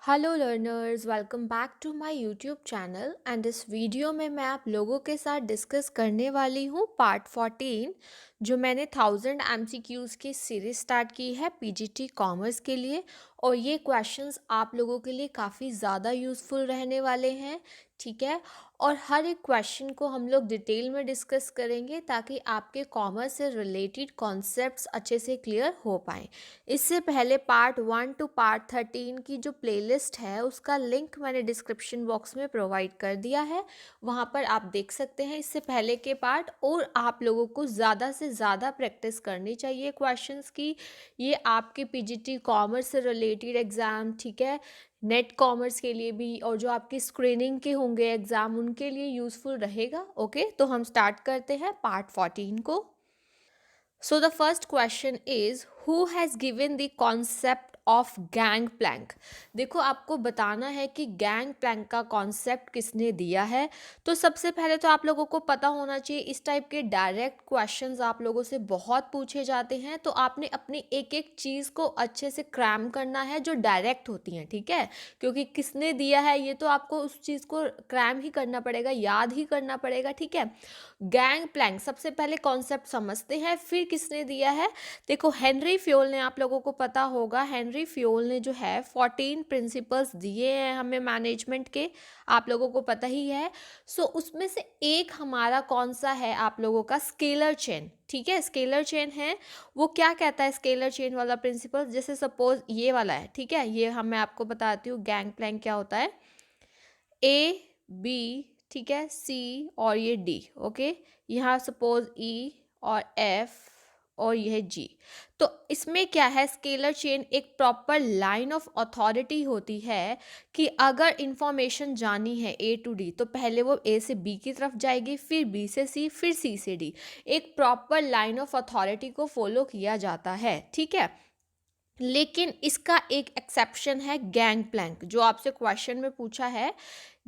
Hello learners, welcome back to my YouTube channel and इस video में मैं आप लोगों के साथ डिस्कस करने वाली हूँ पार्ट 14 जो मैंने 1000 MCQs की सीरीज स्टार्ट की है पीजीटी कॉमर्स के लिए। और ये क्वेश्चंस आप लोगों के लिए काफ़ी ज़्यादा यूज़फुल रहने वाले हैं, ठीक है। और हर एक क्वेश्चन को हम लोग डिटेल में डिस्कस करेंगे ताकि आपके कॉमर्स से रिलेटेड कॉन्सेप्ट्स अच्छे से क्लियर हो पाएँ। इससे पहले पार्ट 1 to पार्ट 13 की जो प्लेलिस्ट है उसका लिंक मैंने डिस्क्रिप्शन बॉक्स में प्रोवाइड कर दिया है, वहाँ पर आप देख सकते हैं इससे पहले के पार्ट। और आप लोगों को ज़्यादा से ज़्यादा प्रैक्टिस करनी चाहिए क्वेश्चंस की। ये आपके पीजीटी कॉमर्स से रिलेटेड एग्ज़ाम, ठीक है, नेट कॉमर्स के लिए भी और जो आपकी स्क्रीनिंग के होंगे एग्ज़ाम उनके लिए यूज़फुल रहेगा। ओके, तो हम स्टार्ट करते हैं पार्ट 14 को। So the first question is who has given the concept of गैंग प्लैंक। देखो, आपको बताना है कि गैंग प्लैंक का कॉन्सेप्ट किसने दिया है। तो सबसे पहले तो आप लोगों को पता होना चाहिए, इस टाइप के डायरेक्ट क्वेश्चंस आप लोगों से बहुत पूछे जाते हैं, तो आपने अपनी एक एक चीज़ को अच्छे से क्रैम करना है जो डायरेक्ट होती हैं, ठीक है। क्योंकि किसने दिया है ये तो आपको उस चीज़ को क्रैम ही करना पड़ेगा, याद ही करना पड़ेगा, ठीक है। गैंग प्लैंक सबसे पहले कॉन्सेप्ट समझते हैं, फिर किसने दिया है। देखो, हेनरी फ्योल ने, आप लोगों को पता होगा, हेनरी फ्योल ने जो है 14 प्रिंसिपल्स दिए हैं हमें मैनेजमेंट के, आप लोगों को पता ही है। सो उसमें से एक हमारा कौन सा है, आप लोगों का स्केलर चेन, ठीक है। स्केलर चेन है, वो क्या कहता है स्केलर चेन वाला प्रिंसिपल, जैसे सपोज ये वाला है, ठीक है। ये मैं आपको बताती हूँ गैंग प्लैंक क्या होता है। ए बी, ठीक है, सी और ये डी, ओके। यहाँ सपोज ई और एफ और यह जी। तो इसमें क्या है, स्केलर चेन एक प्रॉपर लाइन ऑफ अथॉरिटी होती है कि अगर इंफॉर्मेशन जानी है ए टू डी तो पहले वो ए से बी की तरफ जाएगी, फिर बी से सी, फिर सी से डी। एक प्रॉपर लाइन ऑफ अथॉरिटी को फॉलो किया जाता है, ठीक है। लेकिन इसका एक एक्सेप्शन है गैंग प्लैंक, जो आपसे क्वेश्चन में पूछा है।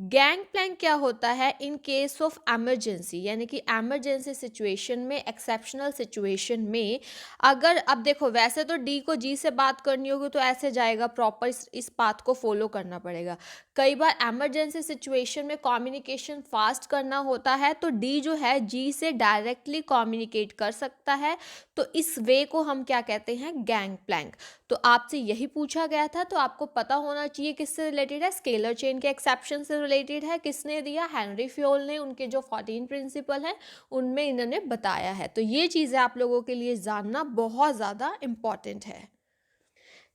गैंग प्लैंक क्या होता है, इन केस ऑफ एमरजेंसी, यानी कि एमरजेंसी सिचुएशन में, एक्सेप्शनल सिचुएशन में। अगर अब देखो, वैसे तो डी को जी से बात करनी होगी तो ऐसे जाएगा, प्रॉपर इस पाथ को फॉलो करना पड़ेगा। कई बार एमरजेंसी सिचुएशन में कम्युनिकेशन फास्ट करना होता है तो डी जो है जी से डायरेक्टली कम्युनिकेट कर सकता है, तो इस वे को हम क्या कहते हैं, गैंग प्लैंक। तो आपसे यही पूछा गया था, तो आपको पता होना चाहिए किससे रिलेटेड है, स्केलर चेन के एक्सेप्शन से रिलेटेड है। किसने दिया, हेनरी फ्योल ने, उनके जो 14 प्रिंसिपल हैं उनमें इन्होंने बताया है। तो ये चीज़ें आप लोगों के लिए जानना बहुत ज़्यादा इम्पॉर्टेंट है।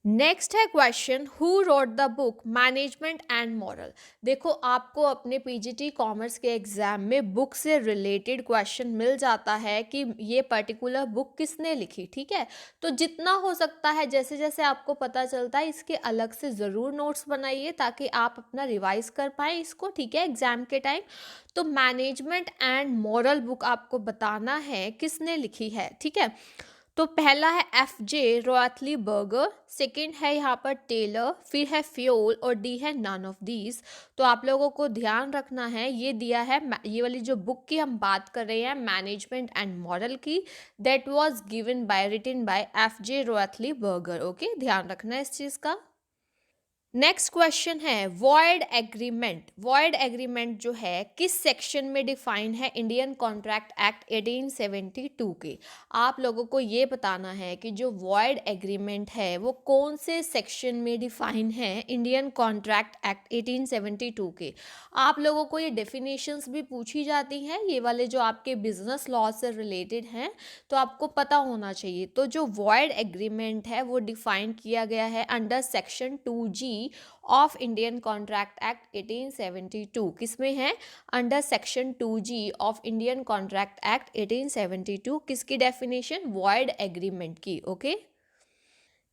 नेक्स्ट है question, who wrote the book management and moral. देखो, आपको अपने पीजीटी कॉमर्स के एग्जाम में बुक से रिलेटेड क्वेश्चन मिल जाता है कि ये पर्टिकुलर बुक किसने लिखी, ठीक है। तो जितना हो सकता है, जैसे जैसे आपको पता चलता है, इसके अलग से ज़रूर नोट्स बनाइए ताकि आप अपना रिवाइज कर पाए इसको, ठीक है, एग्जाम के टाइम। तो मैनेजमेंट एंड मॉरल बुक आपको बताना है किसने लिखी है, ठीक है। तो पहला है F.J. रॉयथली बर्गर, सेकंड है यहाँ पर टेलर, फिर है फ्योल और डी है नन ऑफ दीज। तो आप लोगों को ध्यान रखना है, ये दिया है, ये वाली जो बुक की हम बात कर रहे हैं मैनेजमेंट एंड मॉरल की, that was given by, written by F.J. Roethlisberger. Okay, ध्यान रखना है इस चीज़ का। नेक्स्ट क्वेश्चन है वॉइड एग्रीमेंट। वॉइड एग्रीमेंट जो है किस सेक्शन में डिफाइन है इंडियन कॉन्ट्रैक्ट एक्ट 1872 के। आप लोगों को ये बताना है कि जो वॉइड एग्रीमेंट है वो कौन से सेक्शन में डिफाइन है इंडियन कॉन्ट्रैक्ट एक्ट 1872 के। आप लोगों को ये डेफिनेशंस भी पूछी जाती हैं, ये वाले जो आपके बिजनेस लॉ से रिलेटेड हैं, तो आपको पता होना चाहिए। तो जो वॉइड एग्रीमेंट है वो डिफाइन किया गया है under section 2G of Indian contract act 1872। किसमें है, under section 2G of Indian contract act 1872। किसकी डेफिनेशन, वॉइड एग्रीमेंट की। ओके,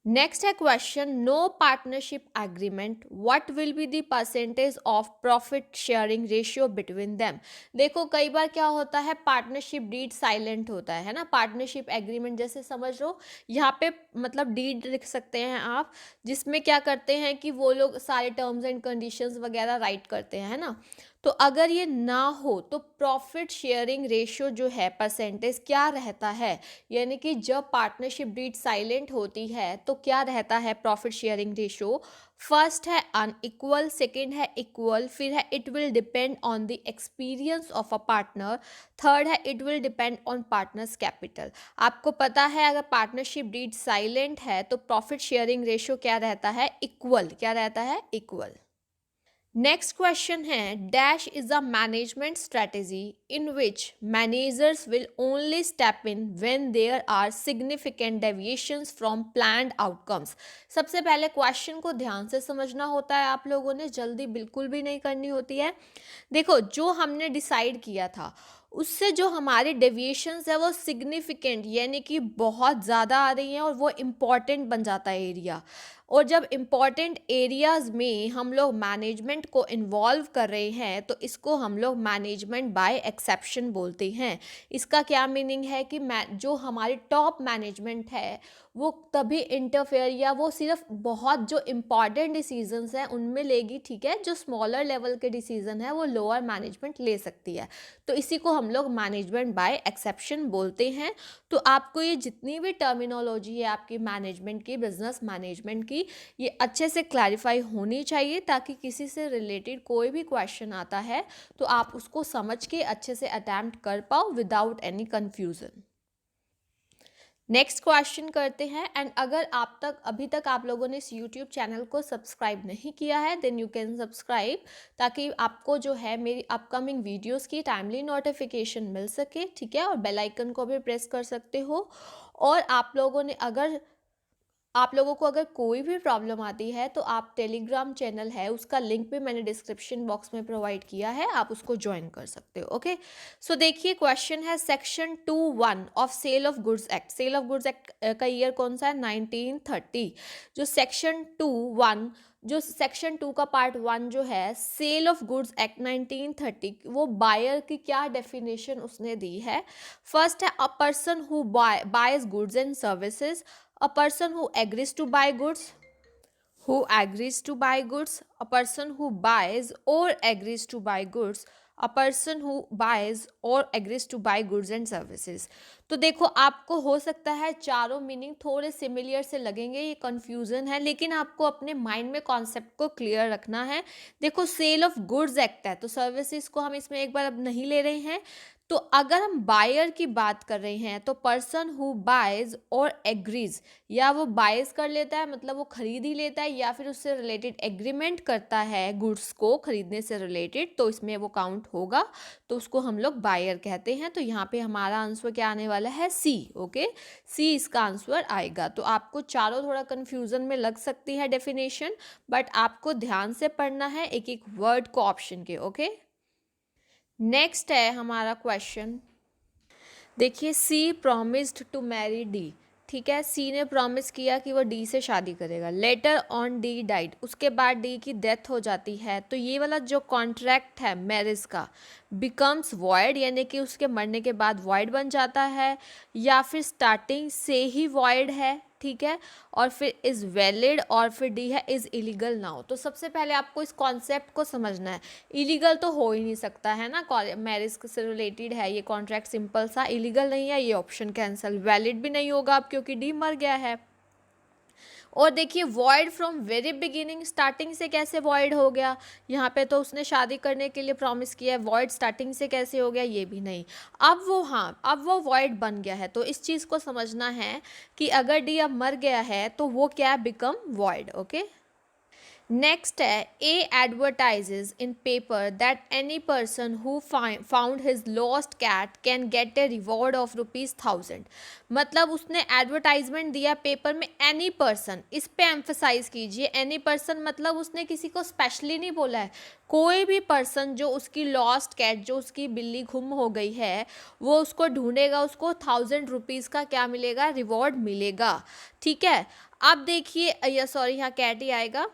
नेक्स्ट है question, no partnership agreement, what will be the percentage of profit sharing ratio between them. देखो, कई बार क्या होता है, पार्टनरशिप डीड साइलेंट होता है ना। पार्टनरशिप एग्रीमेंट जैसे समझ लो, यहाँ पे मतलब डीड लिख सकते हैं आप, जिसमें क्या करते हैं कि वो लोग सारे टर्म्स एंड कंडीशंस वगैरह राइट करते हैं, है ना। तो अगर ये ना हो तो प्रॉफिट शेयरिंग रेशियो जो है परसेंटेज क्या रहता है, यानी कि जब पार्टनरशिप डीड साइलेंट होती है तो क्या रहता है प्रॉफिट शेयरिंग रेशियो। फर्स्ट है अनइक्वल, सेकंड है इक्वल, फिर है it will depend on the experience of a partner, third है it will depend on partners capital. आपको पता है अगर पार्टनरशिप डीड साइलेंट है तो प्रॉफिट शेयरिंग रेशियो क्या रहता है, इक्वल। क्या रहता है, इक्वल। नेक्स्ट क्वेश्चन है, dash is a management strategy in which managers will only step in when there are significant deviations from planned outcomes. सबसे पहले क्वेश्चन को ध्यान से समझना होता है, आप लोगों ने जल्दी बिल्कुल भी नहीं करनी होती है। देखो, जो हमने डिसाइड किया था उससे जो हमारे डेविएशंस है वो सिग्निफिकेंट यानी कि बहुत ज़्यादा आ रही हैं और वो इम्पॉर्टेंट बन जाता है एरिया। और जब इम्पॉर्टेंट एरियाज़ में हम लोग मैनेजमेंट को इन्वॉल्व कर रहे हैं तो इसको हम लोग मैनेजमेंट बाय एक्सेप्शन बोलते हैं। इसका क्या मीनिंग है कि जो हमारी टॉप मैनेजमेंट है वो तभी इंटरफेयर या वो सिर्फ बहुत जो इम्पॉर्टेंट डिसीजंस हैं उनमें लेगी, ठीक है। जो स्मॉलर लेवल के डिसीजन है वो लोअर मैनेजमेंट ले सकती है। तो इसी को हम लोग मैनेजमेंट बाय एक्सेप्शन बोलते हैं। तो आपको ये जितनी भी टर्मिनोलॉजी है आपकी मैनेजमेंट की, बिजनेस मैनेजमेंट की, ये अच्छे से क्लैरिफाई होनी चाहिए ताकि किसी से रिलेटेड कोई भी क्वेश्चन आता है तो आप उसको समझ के अच्छे से अटैम्प्ट कर पाओ without any confusion. Next question करते हैं। एंड अगर अभी तक आप लोगों ने इस यूट्यूब चैनल को सब्सक्राइब नहीं किया है देन यू कैन सब्सक्राइब, ताकि आपको जो है मेरी अपकमिंग वीडियोस की टाइमली नोटिफिकेशन मिल सके, ठीक है। और बेल आइकन को भी प्रेस कर सकते हो। और आप लोगों को अगर कोई भी प्रॉब्लम आती है तो आप टेलीग्राम चैनल है उसका लिंक भी मैंने डिस्क्रिप्शन बॉक्स में प्रोवाइड किया है, आप उसको ज्वाइन कर सकते हो। ओके, सो देखिए क्वेश्चन है section 2(1) of sale of goods act. Sale of goods act का ईयर कौन सा है, 1930। जो सेक्शन 2 का पार्ट 1 जो है सेल ऑफ गुड्स एक्ट 1930, वो बायर की क्या डेफिनेशन उसने दी है। फर्स्ट है a person who boys goods and services, a person who agrees to buy goods, a person who buys or agrees to buy goods, a person who buys or agrees to buy goods and services। तो देखो, आपको हो सकता है चारों meaning थोड़े similar से लगेंगे, ये कंफ्यूजन है, लेकिन आपको अपने माइंड में कॉन्सेप्ट को क्लियर रखना है। देखो, सेल ऑफ गुड्स एक्ट है तो सर्विसेज को हम इसमें एक बार अब नहीं ले रहे हैं। तो अगर हम बायर की बात कर रहे हैं तो पर्सन हु बायज और एग्रीज, या वो बायज कर लेता है मतलब वो खरीद ही लेता है, या फिर उससे रिलेटेड एग्रीमेंट करता है गुड्स को खरीदने से रिलेटेड, तो इसमें वो काउंट होगा, तो उसको हम लोग बायर कहते हैं। तो यहाँ पे हमारा आंसर क्या आने वाला है, सी। ओके, सी इसका आंसर आएगा। तो आपको चारों थोड़ा कन्फ्यूजन में लग सकती है डेफिनेशन, बट आपको ध्यान से पढ़ना है एक एक वर्ड को ऑप्शन के। ओके, नेक्स्ट है हमारा क्वेश्चन। देखिए, सी प्रॉमिस्ड टू मैरी डी, ठीक है। सी ने प्रॉमिस किया कि वो डी से शादी करेगा। लेटर ऑन डी डाइड, उसके बाद डी की डेथ हो जाती है, तो ये वाला जो कॉन्ट्रैक्ट है मैरिज का बिकम्स वॉइड, यानी कि उसके मरने के बाद वॉइड बन जाता है, या फिर स्टार्टिंग से ही वॉइड है, ठीक है। और फिर इज़ वैलिड, और फिर डी है इज़ इलीगल नाउ। तो सबसे पहले आपको इस कॉन्सेप्ट को समझना है। इलीगल तो हो ही नहीं सकता है ना, मैरिज से रिलेटेड है ये कॉन्ट्रैक्ट, सिंपल सा इलीगल नहीं है, ये ऑप्शन कैंसिल। वैलिड भी नहीं होगा अब क्योंकि डी मर गया है। और देखिए, void from very beginning, starting से कैसे वॉइड हो गया, यहाँ पे तो उसने शादी करने के लिए प्रॉमिस किया है, वॉइड स्टार्टिंग से कैसे हो गया, ये भी नहीं। अब वो वॉइड बन गया है, तो इस चीज़ को समझना है कि अगर डी अब मर गया है तो वो क्या बिकम वॉइड। ओके, नेक्स्ट है a advertises in paper that any person who found his lost cat can get a reward of ₹1000। मतलब उसने एडवर्टाइजमेंट दिया पेपर में, एनी पर्सन, इस पे एम्फसाइज कीजिए, एनी पर्सन मतलब उसने किसी को स्पेशली नहीं बोला है। कोई भी पर्सन जो उसकी लॉस्ट कैट, जो उसकी बिल्ली गुम हो गई है, वो उसको ढूंढेगा, उसको ₹1000 का क्या मिलेगा, रिवॉर्ड मिलेगा, ठीक है। अब देखिए, सॉरी यहाँ कैट ही आएगा,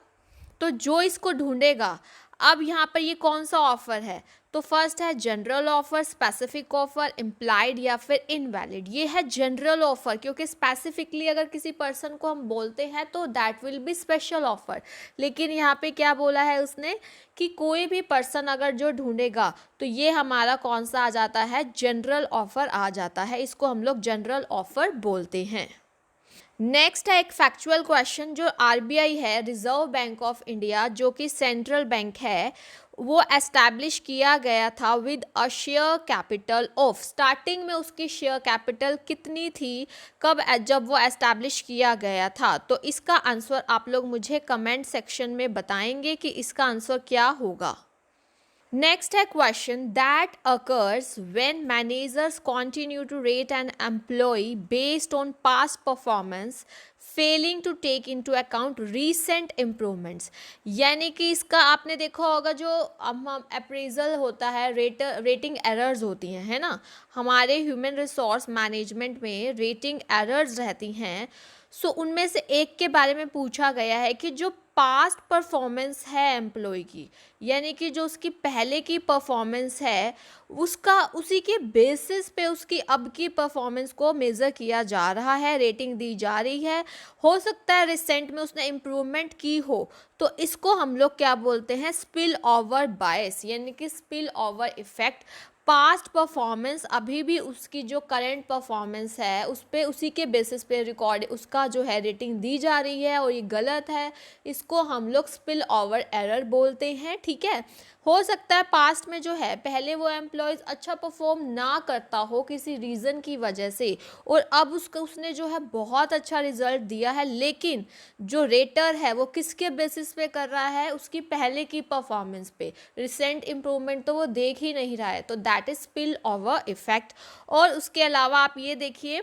तो जो इसको ढूंढेगा, अब यहाँ पर ये कौन सा ऑफर है, तो फर्स्ट है general offer, specific offer, implied या फिर इनवैलिड। ये है जनरल ऑफर, क्योंकि स्पेसिफिकली अगर किसी पर्सन को हम बोलते हैं तो that will be special offer. लेकिन यहाँ पे क्या बोला है उसने कि कोई भी पर्सन अगर जो ढूंढेगा तो ये हमारा कौन सा आ जाता है, जनरल ऑफर आ जाता है, इसको हम लोग जनरल ऑफर बोलते हैं। नेक्स्ट है एक फैक्चुअल क्वेश्चन, जो आरबीआई है, रिजर्व बैंक ऑफ इंडिया, जो कि सेंट्रल बैंक है, वो एस्टैब्लिश किया गया था with a share capital of, starting में उसकी शेयर कैपिटल कितनी थी, कब, जब वो एस्टैब्लिश किया गया था। तो इसका आंसर आप लोग मुझे कमेंट सेक्शन में बताएंगे कि इसका आंसर क्या होगा। Next है question that occurs when managers continue to rate an employee based on past performance, failing to take into account recent improvements। यानी कि इसका आपने देखा होगा, जो हम अप्रेजल होता है, रेटिंग एरर्स होती हैं, है ना, हमारे ह्यूमन रिसोर्स मैनेजमेंट में रेटिंग एरर्स रहती हैं। सो उनमें से एक के बारे में पूछा गया है कि जो पास्ट परफॉर्मेंस है एम्प्लॉय की, यानी कि जो उसकी पहले की परफॉर्मेंस है, उसका उसी के बेसिस पे उसकी अब की परफॉर्मेंस को मेज़र किया जा रहा है, रेटिंग दी जा रही है। हो सकता है रिसेंट में उसने इम्प्रूवमेंट की हो, तो इसको हम लोग क्या बोलते हैं, स्पिल ओवर बायस, यानी कि spill over effect. Past performance अभी भी उसकी जो करंट परफॉर्मेंस है उस पे, उसी के बेसिस पे रिकॉर्ड उसका जो है रेटिंग दी जा रही है और ये गलत है, इसको हम लोग स्पिल ओवर एरर बोलते हैं। ठीक है, हो सकता है पास्ट में जो है पहले वो एम्प्लॉयज़ अच्छा परफॉर्म ना करता हो किसी रीज़न की वजह से, और अब उसने जो है बहुत अच्छा रिजल्ट दिया है, लेकिन जो रेटर है वो किसके बेसिस पे कर रहा है, उसकी पहले की परफॉर्मेंस पे, रिसेंट इम्प्रूवमेंट तो वो देख ही नहीं रहा है, तो that is spill over effect. और उसके अलावा आप ये देखिए,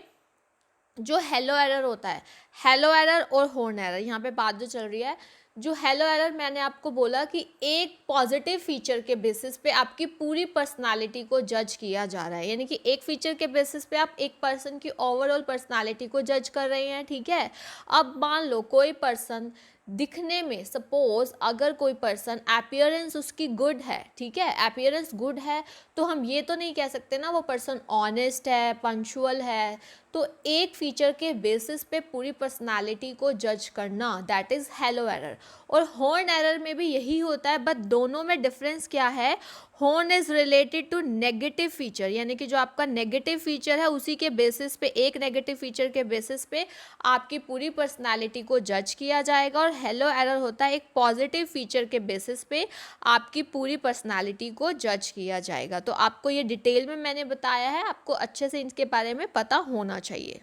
जो हेलो एरर होता है, हेलो एरर और हॉर्न एरर, यहाँ पे बात जो चल रही है, जो हेलो एरर मैंने आपको बोला कि एक पॉजिटिव फीचर के बेसिस पे आपकी पूरी पर्सनालिटी को जज किया जा रहा है, यानी कि एक फीचर के बेसिस पे आप एक पर्सन की ओवरऑल पर्सनालिटी को जज कर रहे हैं। ठीक है, अब मान लो कोई पर्सन दिखने में, सपोज अगर कोई पर्सन अपीयरेंस उसकी गुड है, ठीक है, अपीयरेंस गुड है, तो हम ये तो नहीं कह सकते ना वो पर्सन ऑनेस्ट है, पंक्चुअल है। तो एक फीचर के बेसिस पे पूरी पर्सनालिटी को जज करना, दैट इज़ हेलो एरर। और हॉर्न एरर में भी यही होता है, बट दोनों में डिफरेंस क्या है, horn is related to negative feature, यानी कि जो आपका नेगेटिव फीचर है उसी के बेसिस पे, एक नेगेटिव फीचर के बेसिस पे आपकी पूरी पर्सनालिटी को जज किया जाएगा। और हेलो एरर होता है एक पॉजिटिव फीचर के बेसिस पे आपकी पूरी पर्सनालिटी को जज किया जाएगा। तो आपको ये डिटेल में मैंने बताया है, आपको अच्छे से इनके बारे में पता होना चाहिए।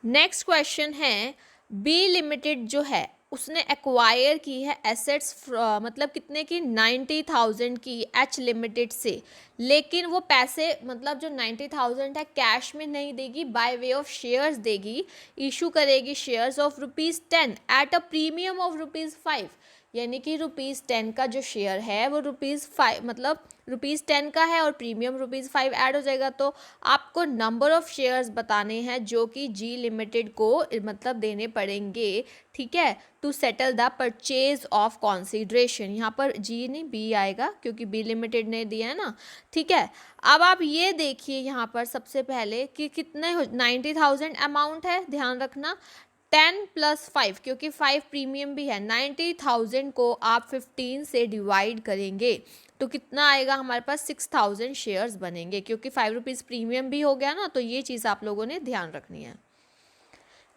नेक्स्ट क्वेश्चन है, बी लिमिटेड जो है उसने एक्वायर की है एसेट्स, मतलब कितने की, 90,000 की एच लिमिटेड से, लेकिन वो पैसे, मतलब जो 90,000 है कैश में नहीं देगी, बाय वे ऑफ शेयर्स देगी, इशू करेगी shares of ₹10 at a premium of ₹5, यानी कि ₹10 का जो शेयर है वो ₹5, मतलब ₹10 का है और प्रीमियम ₹5 ऐड हो जाएगा। तो आपको नंबर ऑफ शेयर्स बताने हैं जो कि जी लिमिटेड को मतलब देने पड़ेंगे, ठीक है, to settle the purchase of consideration. यहाँ पर जी नहीं बी आएगा क्योंकि बी लिमिटेड ने दिया है ना। ठीक है, अब आप ये देखिए यहाँ पर सबसे पहले कि कितने 90,000 अमाउंट है, ध्यान रखना, 10 + 5, क्योंकि 5 प्रीमियम भी है, 90,000 को आप 15 से डिवाइड करेंगे तो कितना आएगा हमारे पास, 6,000 शेयर्स बनेंगे, क्योंकि ₹5 प्रीमियम भी हो गया ना, तो ये चीज़ आप लोगों ने ध्यान रखनी है।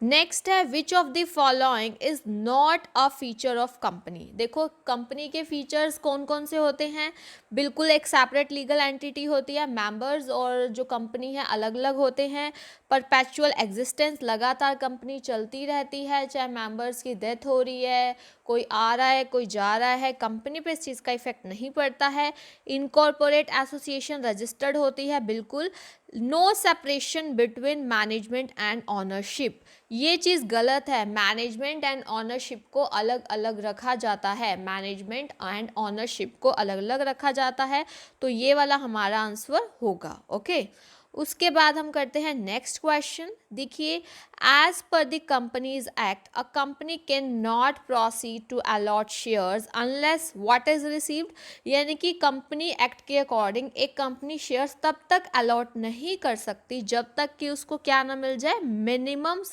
नेक्स्ट है, which of the following is not a feature of company. देखो कंपनी के फीचर्स कौन कौन से होते हैं, बिल्कुल एक सेपरेट लीगल एंटिटी होती है, मेंबर्स और जो कंपनी है अलग अलग होते हैं, परपेचुअल एग्जिस्टेंस, लगातार कंपनी चलती रहती है, चाहे मेंबर्स की डेथ हो रही है, कोई आ रहा है कोई जा रहा है, कंपनी पे इस चीज़ का इफेक्ट नहीं पड़ता है, इनकॉर्पोरेट एसोसिएशन रजिस्टर्ड होती है, बिल्कुल, no separation between management and ownership, ये चीज़ गलत है, मैनेजमेंट एंड ऑनरशिप को अलग अलग रखा जाता है, मैनेजमेंट एंड ऑनरशिप को अलग अलग रखा जाता है, तो ये वाला हमारा आंसर होगा। ओके, उसके बाद हम करते हैं नेक्स्ट क्वेश्चन। देखिए, as per the companies act a company can not proceed to allot shares unless what is received. यानी कि कंपनी एक्ट के अकॉर्डिंग एक कंपनी शेयर्स तब तक अलॉट नहीं कर सकती जब तक कि उसको क्या ना मिल जाए, मिनिमम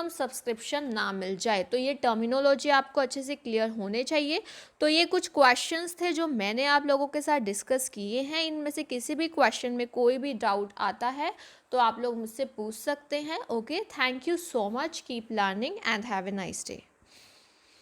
सब्सक्रिप्शन ना मिल जाए। तो ये टर्मिनोलॉजी आपको अच्छे से क्लियर होने चाहिए। तो ये कुछ क्वेश्चंस थे जो मैंने आप लोगों के साथ डिस्कस किए हैं। इनमें से किसी भी क्वेश्चन में कोई भी डाउट आता है तो आप लोग मुझसे पूछ सकते हैं। Okay, thank you so much, keep learning and have a nice day.